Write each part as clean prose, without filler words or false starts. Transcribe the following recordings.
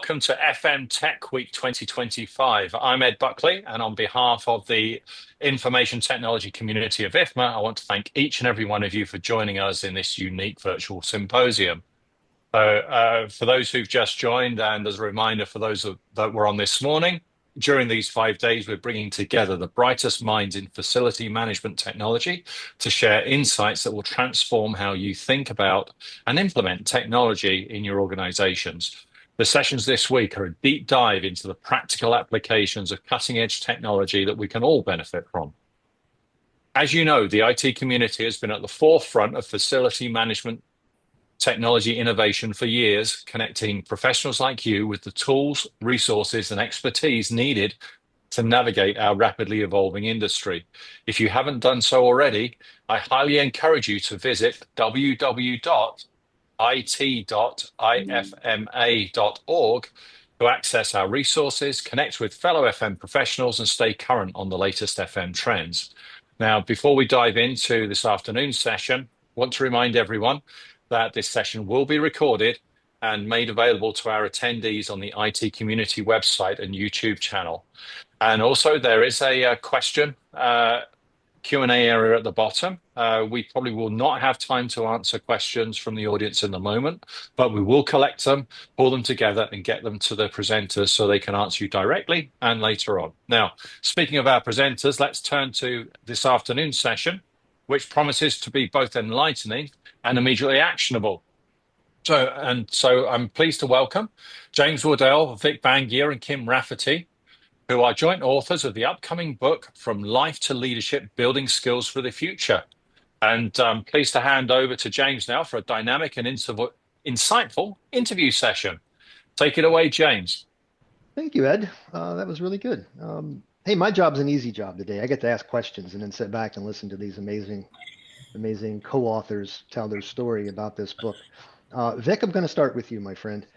welcome to FM Tech Week 2025. I'm Ed Buckley, and on behalf of the information technology community of IFMA, I want to thank each and every one of you for joining us in this unique virtual symposium. For those who've just joined, and as a reminder for those that were on this morning, during these 5 days, we're bringing together the brightest minds in facility management technology to share insights that will transform how you think about and implement technology in your organizations. The sessions this week are a deep dive into the practical applications of cutting-edge technology that we can all benefit from. As you know, the IT community has been at the forefront of facility management technology innovation for years, connecting professionals like you with the tools, resources, and expertise needed to navigate our rapidly evolving industry. If you haven't done so already, I highly encourage you to visit www.it.ifma.org to access our resources, connect with fellow FM professionals, and stay current on the latest FM trends. Now, before we dive into this afternoon's session, I want to remind everyone that this session will be recorded and made available to our attendees on the IT community website and YouTube channel. And also there is a question Q&A area at the bottom. We probably will not have time to answer questions from the audience in the moment, but we will collect them, pull them together and get them to the presenters so they can answer you directly and later on. Now, speaking of our presenters, let's turn to this afternoon's session, which promises to be both enlightening and immediately actionable. So I'm pleased to welcome James Waddell, Vik Bangia, and Kim Rafferty, who are joint authors of the upcoming book, From Life to Leadership, Building Skills for the Future. And I'm pleased to hand over to James now for a dynamic and insightful interview session. Take it away, James. Thank you, Ed. That was really good. Hey, my job's an easy job today. I get to ask questions and then sit back and listen to these amazing co-authors tell their story about this book. Vik, I'm going to start with you, my friend.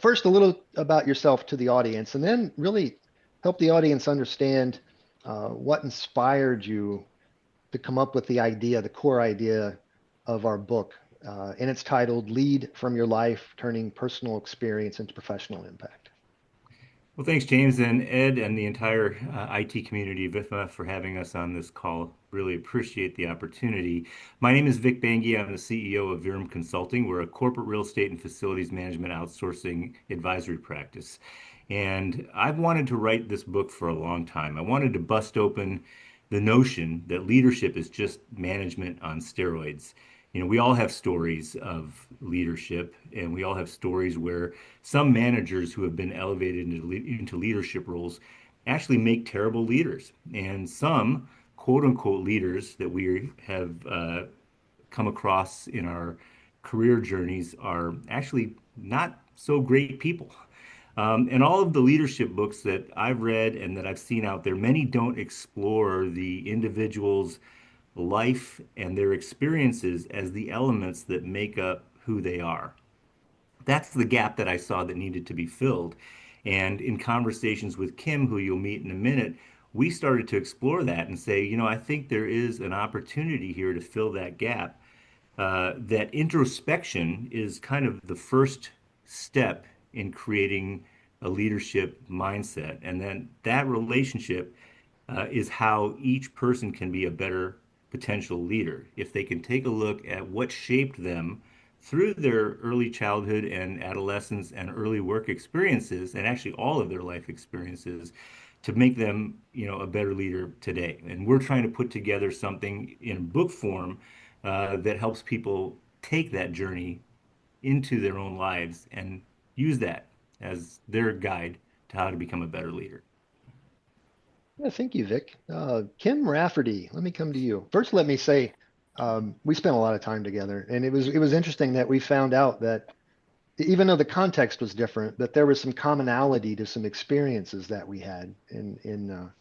First, a little about yourself to the audience, and then really help the audience understand what inspired you to come up with the core idea of our book. And it's titled Lead from Your Life, Turning Personal Experience into Professional Impact. Well, thanks, James and Ed and the entire IT community of IFMA for having us on this call. Really appreciate the opportunity. My name is Vik Bangia. I'm the CEO of Virum Consulting. We're a corporate real estate and facilities management outsourcing advisory practice. And I've wanted to write this book for a long time. I wanted to bust open the notion that leadership is just management on steroids. You know, we all have stories of leadership, and we all have stories where some managers who have been elevated into leadership roles actually make terrible leaders. And some quote unquote leaders that we have come across in our career journeys are actually not so great people. And all of the leadership books that I've read and that I've seen out there, many don't explore the individual's life and their experiences as the elements that make up who they are. That's the gap that I saw that needed to be filled. And in conversations with Kim, who you'll meet in a minute, we started to explore that and say, you know, I think there is an opportunity here to fill that gap. That introspection is kind of the first step in creating a leadership mindset. And then that relationship is how each person can be a better potential leader. If they can take a look at what shaped them through their early childhood and adolescence and early work experiences, and actually all of their life experiences, to make them, you know, a better leader today. And we're trying to put together something in book form that helps people take that journey into their own lives and use that as their guide to how to become a better leader. Yeah, thank you, Vik. Kim Rafferty, let me come to you. First, let me say, we spent a lot of time together, and it was interesting that we found out that even though the context was different, that there was some commonality to some experiences that we had in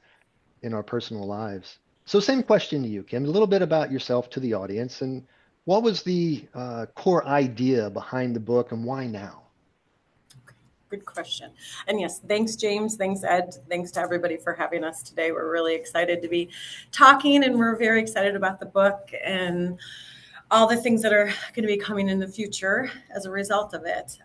our personal lives. So same question to you, Kim, a little bit about yourself to the audience, and what was the core idea behind the book and why now? Good question. And yes, thanks, James. Thanks, Ed. Thanks to everybody for having us today. We're really excited to be talking, and we're very excited about the book and all the things that are going to be coming in the future as a result of it.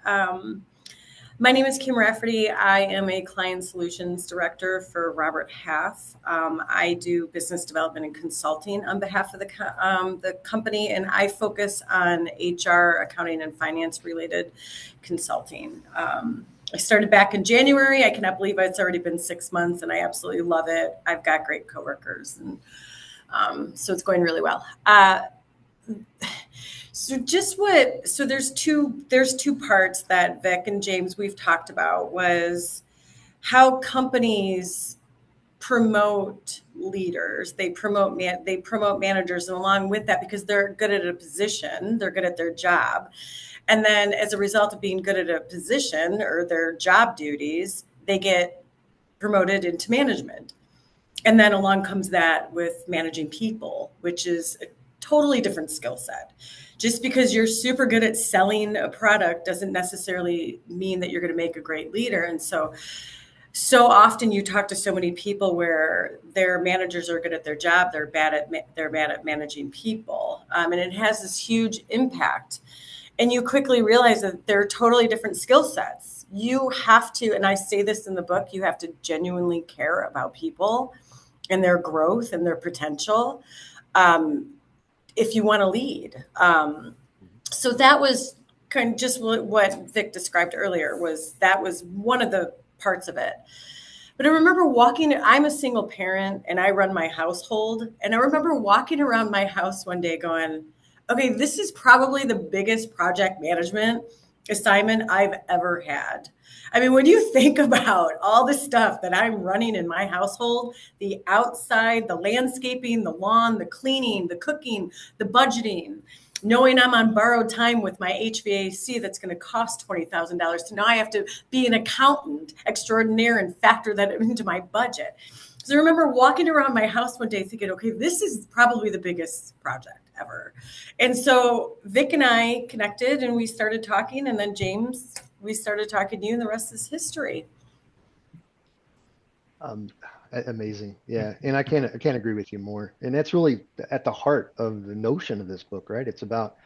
My name is Kim Rafferty. I am a client solutions director for Robert Half. I do business development and consulting on behalf of the company, and I focus on HR, accounting, and finance related consulting. I started back in January. I cannot believe it's already been 6 months, and I absolutely love it. I've got great coworkers, and so it's going really well. So there's two parts that Vik and James we've talked about, was how companies promote leaders. They promote managers, and along with that, because they're good at a position, they're good at their job. And then as a result of being good at a position or their job duties, they get promoted into management. And then along comes that with managing people, which is a totally different skill set. Just because you're super good at selling a product doesn't necessarily mean that you're going to make a great leader. And so often you talk to so many people where their managers are good at their job, they're bad at managing people, and it has this huge impact. And you quickly realize that they're totally different skill sets. You have to, and I say this in the book, you have to genuinely care about people and their growth and their potential, if you want to lead. So that was kind of just what Vik described earlier. That was one of the parts of it. But I remember I'm a single parent and I run my household. And I remember walking around my house one day going, okay, this is probably the biggest project management assignment I've ever had. I mean, when you think about all the stuff that I'm running in my household, the outside, the landscaping, the lawn, the cleaning, the cooking, the budgeting, knowing I'm on borrowed time with my HVAC that's going to cost $20,000, so now I have to be an accountant extraordinaire and factor that into my budget. So I remember walking around my house one day thinking, okay, this is probably the biggest project ever. And so Vik and I connected and we started talking, and then James, we started talking to you, and the rest is history. Amazing. Yeah. And I can't agree with you more. And that's really at the heart of the notion of this book, right? It's about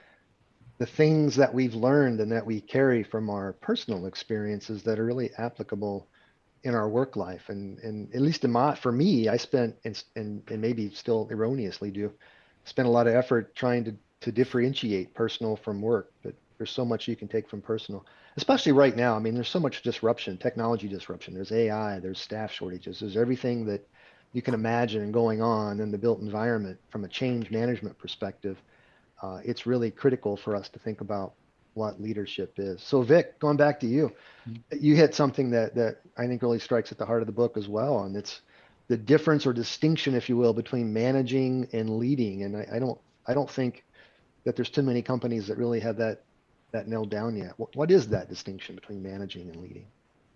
the things that we've learned and that we carry from our personal experiences that are really applicable in our work life. And at least for me, I spent, and maybe still erroneously do, spend a lot of effort trying to differentiate personal from work. But there's so much you can take from personal, especially right now. I mean, there's so much disruption, technology disruption. There's AI, there's staff shortages, there's everything that you can imagine going on in the built environment from a change management perspective. It's really critical for us to think about what leadership is. So Vik, going back to you, you hit something that I think really strikes at the heart of the book as well. And it's the difference or distinction, if you will, between managing and leading. And I don't think that there's too many companies that really have that nailed down yet. What is that distinction between managing and leading?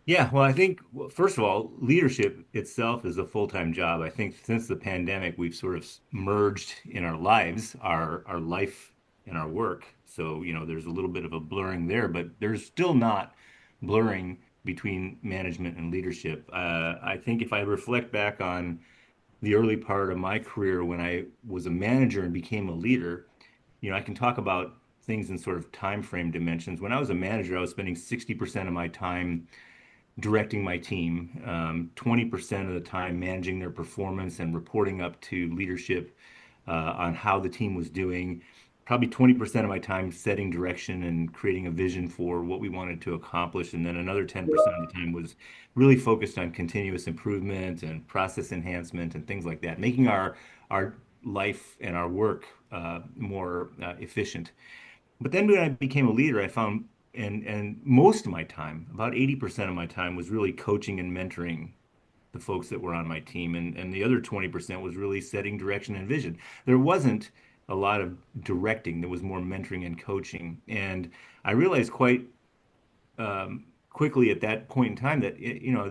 Yeah, well, I think, first of all, leadership itself is a full-time job. I think since the pandemic, we've sort of merged in our lives, our life and our work. So, there's a little bit of a blurring there, but there's still not blurring between management and leadership. I think if I reflect back on the early part of my career when I was a manager and became a leader, I can talk about things in sort of time frame dimensions. When I was a manager, I was spending 60% of my time directing my team, 20% of the time managing their performance and reporting up to leadership on how the team was doing. Probably 20% of my time setting direction and creating a vision for what we wanted to accomplish. And then another 10% of the time was really focused on continuous improvement and process enhancement and things like that, making our life and our work more efficient. But then when I became a leader, I found and most of my time, about 80% of my time, was really coaching and mentoring the folks that were on my team. And the other 20% was really setting direction and vision. There wasn't a lot of directing, there was more mentoring and coaching. And I realized quite quickly at that point in time that,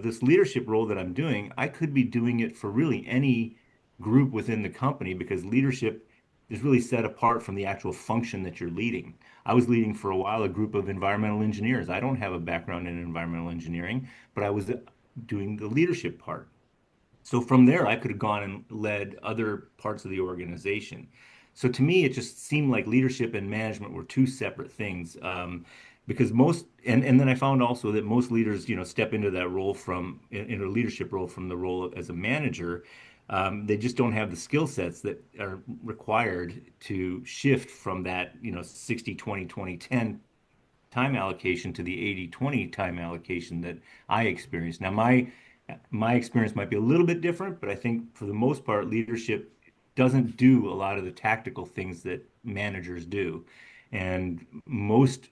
this leadership role that I'm doing, I could be doing it for really any group within the company, because leadership is really set apart from the actual function that you're leading. I was leading for a while a group of environmental engineers. I don't have a background in environmental engineering, but I was doing the leadership part. So from there, I could have gone and led other parts of the organization. So to me, it just seemed like leadership and management were two separate things. because and then I found also that most leaders, step into that role in a leadership role from the role as a manager. They just don't have the skill sets that are required to shift from that, 60-20-20-10 time allocation to the 80-20 time allocation that I experienced. Now, my experience might be a little bit different, but I think for the most part, leadership doesn't do a lot of the tactical things that managers do. And most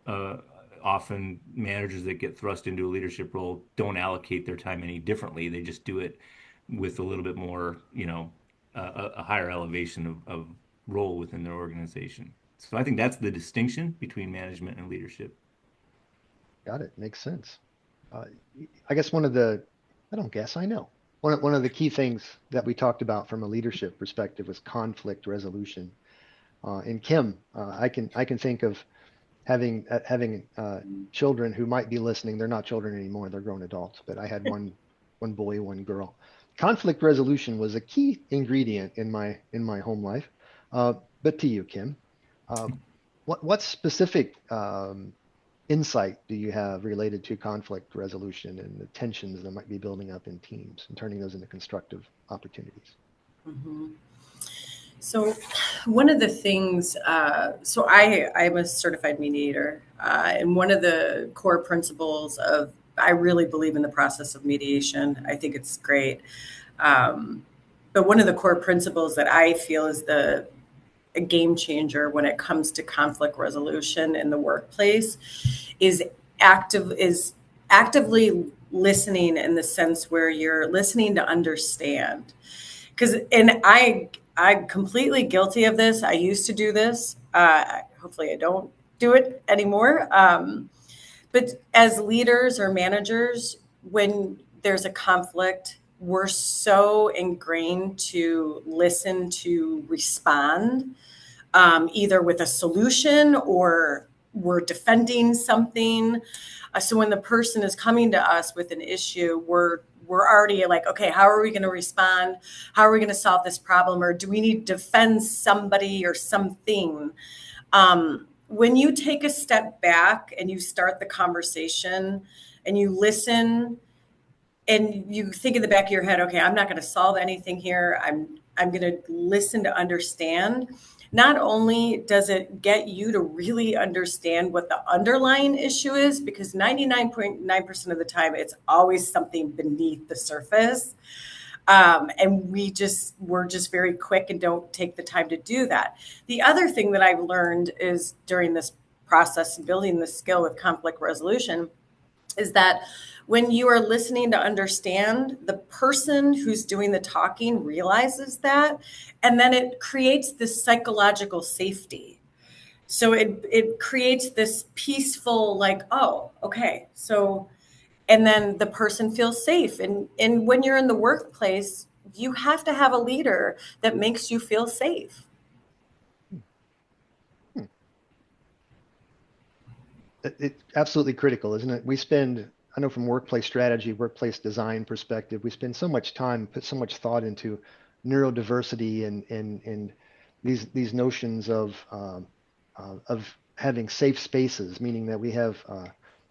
uh, often managers that get thrust into a leadership role don't allocate their time any differently. They just do it with a little bit more, a higher elevation of role within their organization. So I think that's the distinction between management and leadership. Got it. Makes sense. Uh, I guess I don't guess, I know. One of the key things that we talked about from a leadership perspective was conflict resolution. And Kim, I can think of having children who might be listening. They're not children anymore; they're grown adults. But I had one boy, one girl. Conflict resolution was a key ingredient in my home life. Uh, but to you, Kim, uh, what specific insight do you have related to conflict resolution and the tensions that might be building up in teams and turning those into constructive opportunities? Mhm. So, one of the things, I'm a certified mediator, and one of the core principles of, I really believe in the process of mediation. I think it's great. Um, but one of the core principles that I feel is a game changer when it comes to conflict resolution in the workplace is actively listening, in the sense where you're listening to understand. Because and I'm completely guilty of this. I used to do this. Hopefully I don't do it anymore. But as leaders or managers, when there's a conflict, we're so ingrained to listen, to respond, either with a solution or we're defending something. So when the person is coming to us with an issue, we're already like, okay, how are we going to respond? How are we going to solve this problem? Or do we need to defend somebody or something? When you take a step back and you start the conversation and you listen and you think in the back of your head, okay, I'm not going to solve anything here. I'm going to listen to understand. Not only does it get you to really understand what the underlying issue is, because 99.9% of the time, it's always something beneath the surface. And we're just very quick and don't take the time to do that. The other thing that I've learned is during this process, building the skill with conflict resolution, is that when you are listening to understand, the person who's doing the talking realizes that, and then it creates this psychological safety. So it creates this peaceful, like, oh, okay, so, and then the person feels safe. And when you're in the workplace, you have to have a leader that makes you feel safe. Hmm. It's absolutely critical, isn't it? I know from workplace strategy, workplace design perspective, we spend so much time, put so much thought into neurodiversity and these notions of having safe spaces, meaning that we have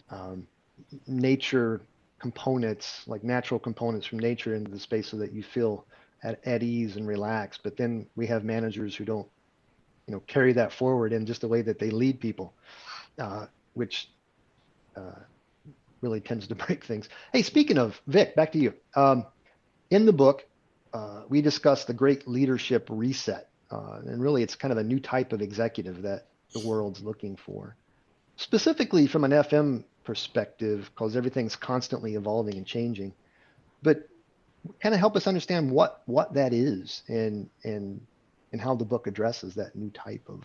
um, nature components, like natural components from nature into the space so that you feel at ease and relaxed. But then we have managers who don't, carry that forward in just the way that they lead people, which uh, really tends to break things. Hey, speaking of Vik, back to you. In the book, we discuss the great leadership reset. And really, it's kind of a new type of executive that the world's looking for. Specifically from an FM perspective, because everything's constantly evolving and changing. But kind of help us understand what that is and how the book addresses that new type of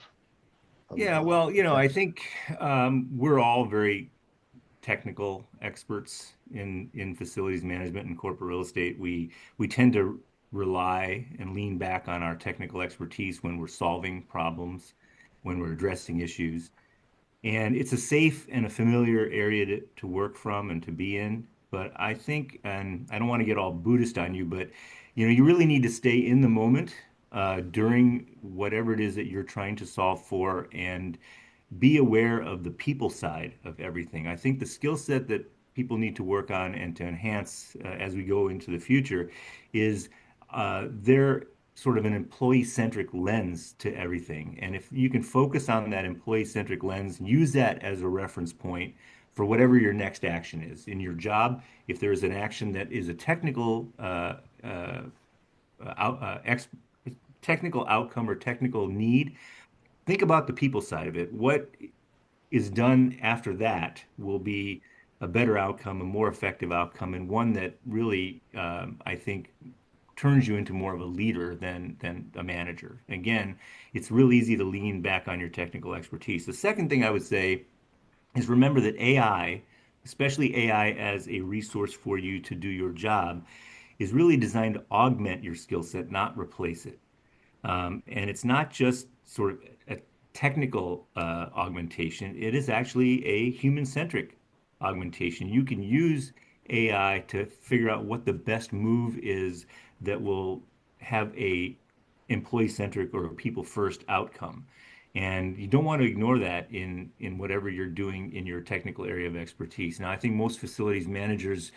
Yeah, well, I executive. think we're all very technical experts in facilities management and corporate real estate. We tend to rely and lean back on our technical expertise when we're solving problems, when we're addressing issues. And it's a safe and a familiar area to work from and to be in. But I think, and I don't want to get all Buddhist on you, but you really need to stay in the moment during whatever it is that you're trying to solve for, and be aware of the people side of everything. I think the skill set that people need to work on and to enhance as we go into the future is their sort of an employee-centric lens to everything. And if you can focus on that employee-centric lens, use that as a reference point for whatever your next action is in your job. If there is an action that is a out, technical outcome or technical need, think about the people side of it. What is done after that will be a better outcome, a more effective outcome, and one that really, I think, turns you into more of a leader than a manager. Again, it's real easy to lean back on your technical expertise. The second thing I would say is remember that AI, especially AI as a resource for you to do your job, is really designed to augment your skill set, not replace it. And it's not just sort of a technical augmentation, it is actually a human-centric augmentation. You can use AI to figure out what the best move is that will have a employee-centric or a people-first outcome. And you don't want to ignore that in whatever you're doing in your technical area of expertise. Now, I think most facilities managers,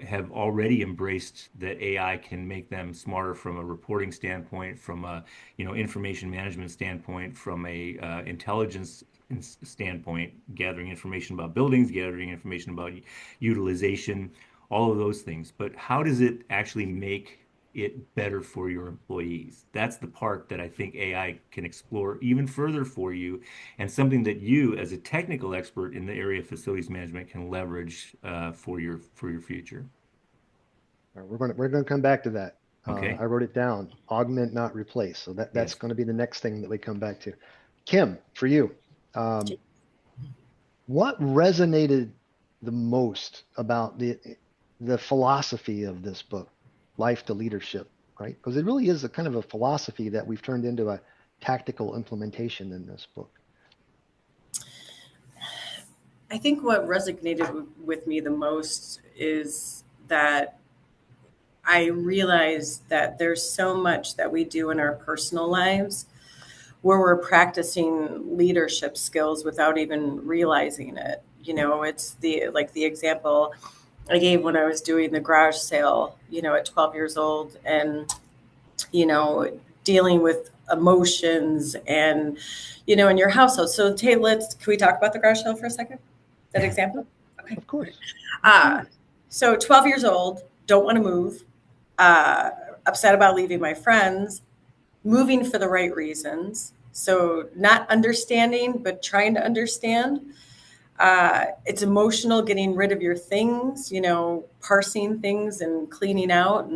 have already embraced that AI can make them smarter from a reporting standpoint, from a, information management standpoint, from a intelligence standpoint, gathering information about buildings, gathering information about utilization, all of those things. But how does it actually make it better for your employees? That's the part that I think AI can explore even further for you, and something that you, as a technical expert in the area of facilities management, can leverage for your future. All right, we're gonna come back to that. Okay. I wrote it down. Augment, not replace. So that's Yes. going to be the next thing that we come back to. Kim, for you, what resonated the most about the philosophy of this book, Life to Leadership, right? Because it really is a kind of a philosophy that we've turned into a tactical implementation in this book. I think what resonated with me the most is that I realized that there's so much that we do in our personal lives where we're practicing leadership skills without even realizing it. It's the example I gave when I was doing the garage sale, at 12 years old, and, dealing with emotions and, in your household. So, Tay, can we talk about the garage sale for a second? That example? Okay. Of course. Uh, so 12 years old, don't want to move, uh, upset about leaving my friends, moving for the right reasons. So not understanding, but trying to understand. It's emotional, getting rid of your things, parsing things and cleaning out.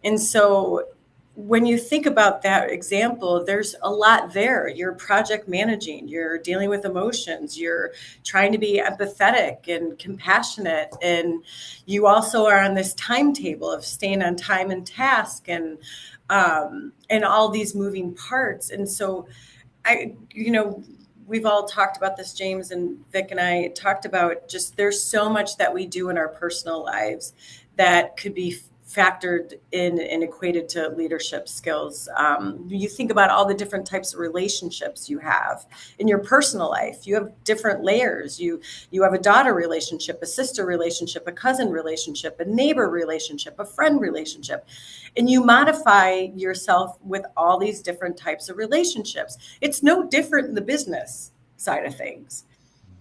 And so when you think about that example, there's a lot there. You're project managing, you're dealing with emotions, you're trying to be empathetic and compassionate. And you also are on this timetable of staying on time and task and all these moving parts. And so we've all talked about this, James and Vik and I talked about just there's so much that we do in our personal lives that could be factored in and equated to leadership skills. You think about all the different types of relationships you have in your personal life. You have different layers. You have a daughter relationship, a sister relationship, a cousin relationship, a neighbor relationship, a friend relationship. And you modify yourself with all these different types of relationships. It's no different in the business side of things.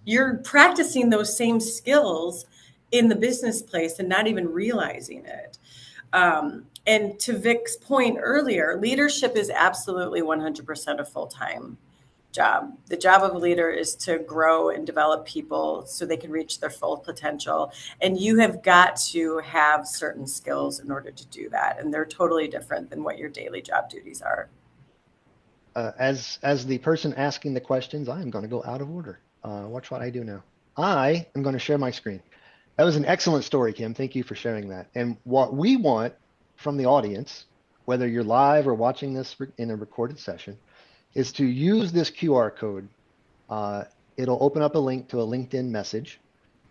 You're practicing those same skills in the business place and not even realizing it. And to Vik's point earlier, leadership is absolutely 100% a full-time job. The job of a leader is to grow and develop people so they can reach their full potential. And you have got to have certain skills in order to do that. And they're totally different than what your daily job duties are. As the person asking the questions, I am going to go out of order. Watch what I do now. I am going to share my screen. That was an excellent story, Kim. Thank you for sharing that. And what we want from the audience, whether you're live or watching this in a recorded session, is to use this QR code. It'll open up a link to a LinkedIn message.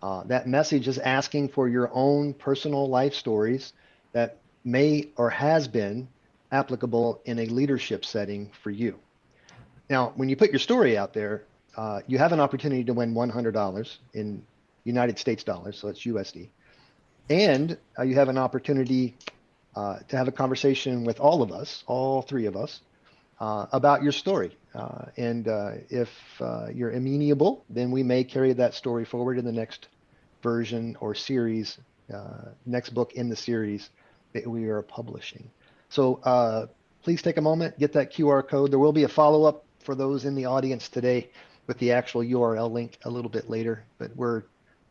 That message is asking for your own personal life stories that may or has been applicable in a leadership setting for you. Now, when you put your story out there, you have an opportunity to win $100 in United States dollars, so it's USD. And you have an opportunity to have a conversation with all of us, all three of us, about your story. And if you're amenable, then we may carry that story forward in the next version or series, next book in the series that we are publishing. So please take a moment, get that QR code. There will be a follow-up for those in the audience today with the actual URL link a little bit later, but we're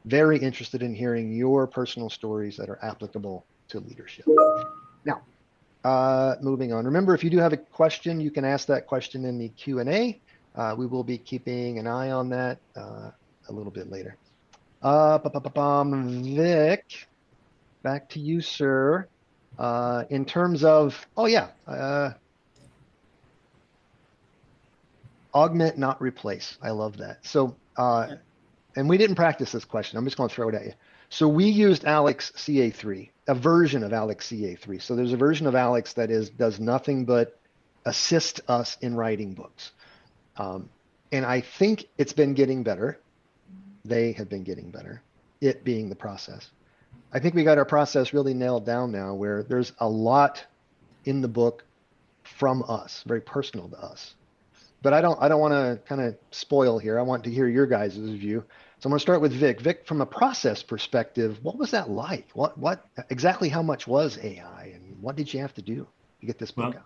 very interested in hearing your personal stories that are applicable to leadership. Now, moving on. Remember, if you do have a question, you can ask that question in the Q&A. We will be keeping an eye on that a little bit later. Vik, back to you, sir. In terms of, augment, not replace. I love that. So, and we didn't practice this question. I'm just going to throw it at you. So we used Alex CA3, a version of Alex CA3. So there's a version of Alex that does nothing but assist us in writing books. And I think it's been getting better. They have been getting better, it being the process. I think we got our process really nailed down now, where there's a lot in the book from us, very personal to us. But I don't want to kind of spoil here. I want to hear your guys' view. So I'm going to start with Vik. Vik, from a process perspective, what was that like? What exactly how much was AI, and what did you have to do to get this book out?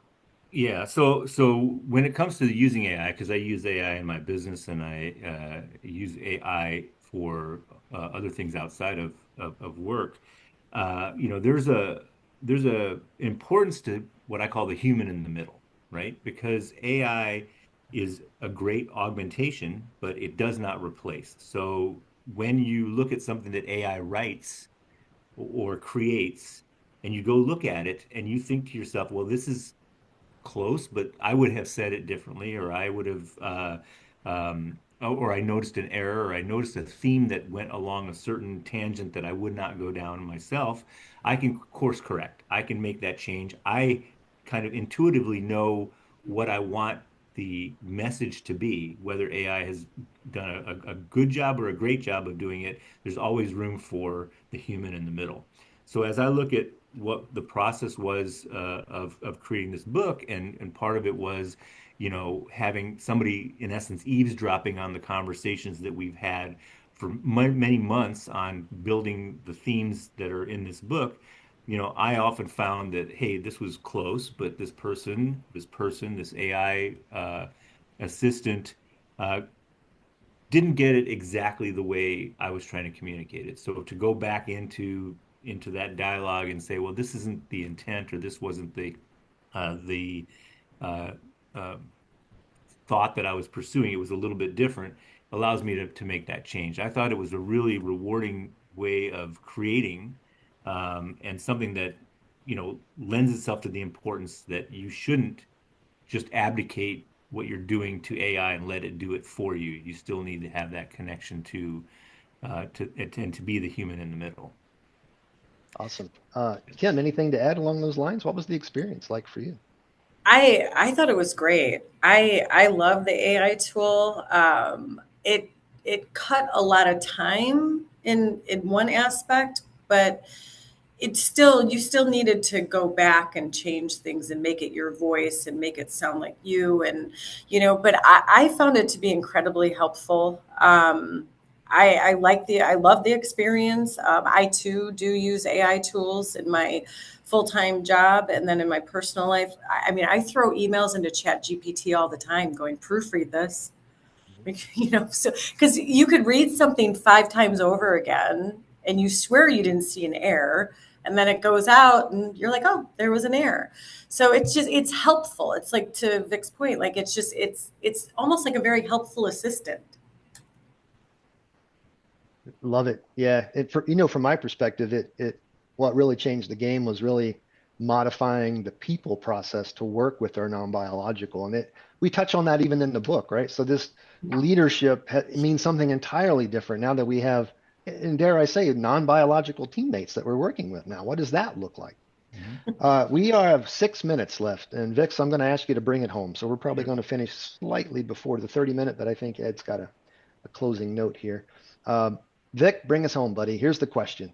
Yeah, so when it comes to using AI, because I use AI in my business and I use AI for other things outside of work, there's a importance to what I call the human in the middle, right? Because AI is a great augmentation, but it does not replace. So when you look at something that AI writes or creates, and you go look at it and you think to yourself, well, this is close, but I would have said it differently, or I would have, or I noticed an error, or I noticed a theme that went along a certain tangent that I would not go down myself. I can course correct. I can make that change. I kind of intuitively know what I want the message to be, whether AI has done a good job or a great job of doing it. There's always room for the human in the middle. So as I look at what the process was of creating this book, and part of it was, having somebody in essence eavesdropping on the conversations that we've had for many months on building the themes that are in this book. I often found that, hey, this was close, but this AI assistant didn't get it exactly the way I was trying to communicate it. So to go back into that dialogue and say, well, this isn't the intent, or this wasn't the uh, uh, thought that I was pursuing, it was a little bit different, allows me to make that change. I thought it was a really rewarding way of creating, and something that lends itself to the importance that you shouldn't just abdicate what you're doing to AI and let it do it for you. You still need to have that connection to and to be the human in the middle. Awesome. Kim, anything to add along those lines? What was the experience like for you? I thought it was great. I love the AI tool. It cut a lot of time in one aspect, but you still needed to go back and change things and make it your voice and make it sound like you. And but I found it to be incredibly helpful. I love the experience. I too do use AI tools in my full-time job, and then in my personal life. I mean, I throw emails into Chat GPT all the time, going, proofread this. So because you could read something 5 times over again, and you swear you didn't see an error, and then it goes out, and you're like, oh, there was an error. So it's helpful. It's like, to Vik's point, like it's almost like a very helpful assistant. Love it. Yeah. From my perspective, what really changed the game was really modifying the people process to work with our non-biological. And we touch on that even in the book, right? So this leadership means something entirely different now that we have, and dare I say, non-biological teammates that we're working with now. What does that look like? We have 6 minutes left, and Vix, I'm going to ask you to bring it home. So we're probably going to finish slightly before the 30-minute, but I think Ed's got a closing note here. Vic, bring us home, buddy. Here's the question.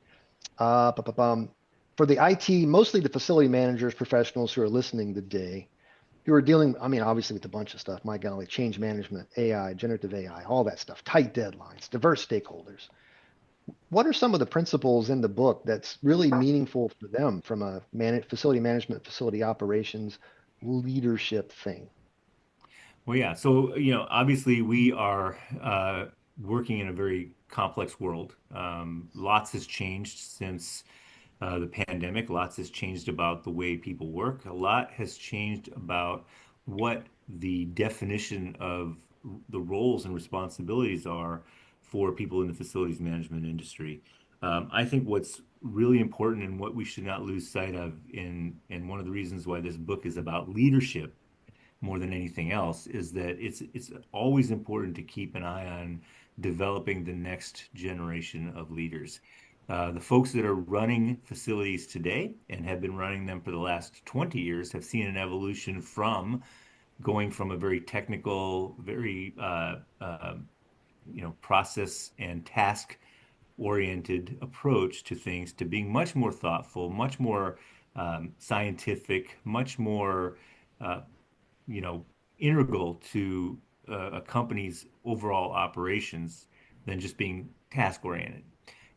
For the IT, mostly the facility managers, professionals who are listening today, who are dealing, I mean, obviously with a bunch of stuff, my golly, change management, AI, generative AI, all that stuff, tight deadlines, diverse stakeholders. What are some of the principles in the book that's really meaningful for them from a facility management, facility operations, leadership thing? Well, yeah. So, obviously we are working in a very complex world. Lots has changed since the pandemic. Lots has changed about the way people work. A lot has changed about what the definition of the roles and responsibilities are for people in the facilities management industry. I think what's really important and what we should not lose sight of and one of the reasons why this book is about leadership more than anything else is that it's always important to keep an eye on developing the next generation of leaders. The folks that are running facilities today and have been running them for the last 20 years have seen an evolution from going from a very technical, very process and task oriented approach to things to being much more thoughtful, much more scientific, much more uh, you know, integral to a company's overall operations than just being task oriented.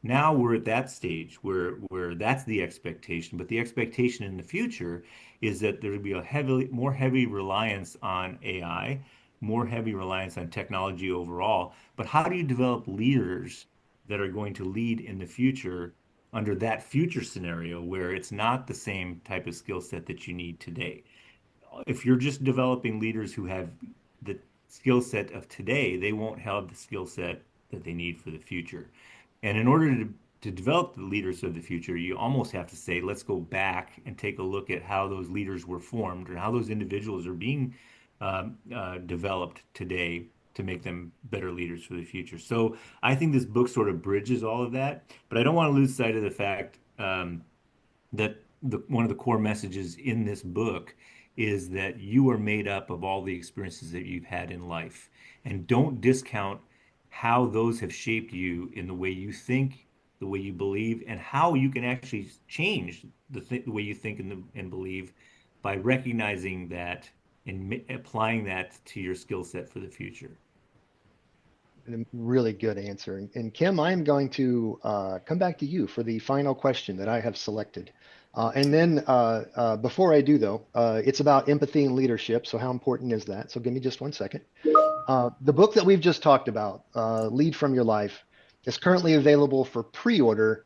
Now we're at that stage where that's the expectation, but the expectation in the future is that there will be a more heavy reliance on AI, more heavy reliance on technology overall. But how do you develop leaders that are going to lead in the future under that future scenario where it's not the same type of skill set that you need today? If you're just developing leaders who have the skill set of today, they won't have the skill set that they need for the future. And in order to develop the leaders of the future, you almost have to say, let's go back and take a look at how those leaders were formed and how those individuals are being developed today to make them better leaders for the future. So I think this book sort of bridges all of that, but I don't want to lose sight of the fact that one of the core messages in this book is that you are made up of all the experiences that you've had in life. And don't discount how those have shaped you in the way you think, the way you believe, and how you can actually change the way you think and believe by recognizing that and applying that to your skill set for the future. A really good answer. And Kim, I'm going to come back to you for the final question that I have selected. And then before I do, though, it's about empathy and leadership. So how important is that? So give me just 1 second. The book that we've just talked about, Lead from Your Life, is currently available for pre-order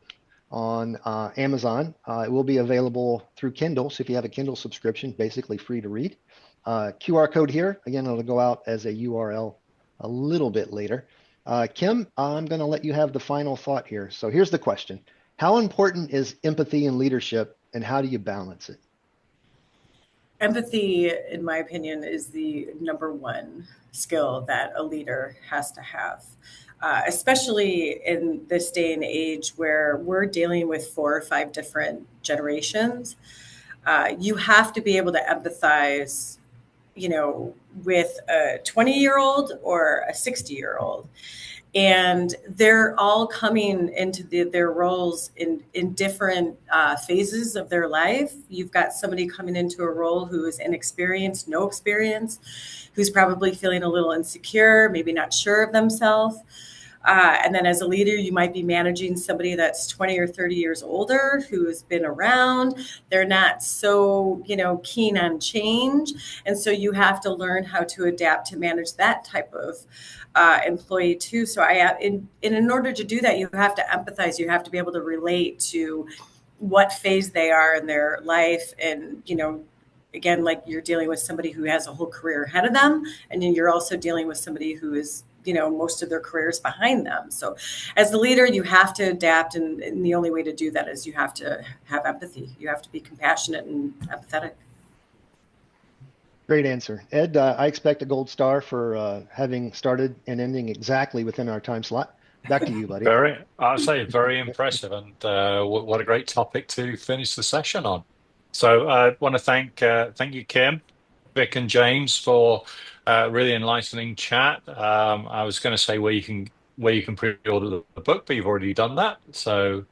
on Amazon. It will be available through Kindle. So if you have a Kindle subscription, basically free to read. QR code here. Again, it'll go out as a URL a little bit later. Kim, I'm going to let you have the final thought here. So here's the question. How important is empathy and leadership, and how do you balance it? Empathy, in my opinion, is the number one skill that a leader has to have, especially in this day and age where we're dealing with 4 or 5 different generations. You have to be able to empathize, with a 20-year-old or a 60-year-old. And they're all coming into their roles in different phases of their life. You've got somebody coming into a role who is inexperienced, no experience, who's probably feeling a little insecure, maybe not sure of themselves. And then as a leader, you might be managing somebody that's 20 or 30 years older who has been around. They're not so, keen on change. And so you have to learn how to adapt to manage that type of employee too. So in order to do that, you have to empathize. You have to be able to relate to what phase they are in their life. And, again, like you're dealing with somebody who has a whole career ahead of them. And then you're also dealing with somebody who is most of their careers behind them. So as the leader, you have to adapt. And the only way to do that is you have to have empathy. You have to be compassionate and empathetic. Great answer. Ed, I expect a gold star for having started and ending exactly within our time slot. Back to you, buddy. I'd say very impressive. And what a great topic to finish the session on. So I want to thank you, Kim, Vik, and James for really enlightening chat. I was going to say where you can pre-order the book, but you've already done that. So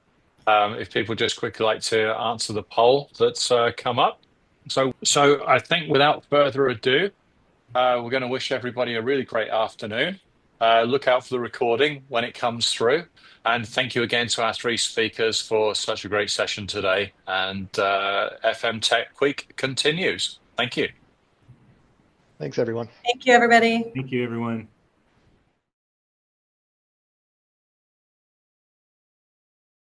if people just quickly like to answer the poll that's come up. So I think without further ado, we're going to wish everybody a really great afternoon. Look out for the recording when it comes through. And thank you again to our three speakers for such a great session today. And FM Tech Week continues. Thank you. Thanks, everyone. Thank you, everybody. Thank you, everyone.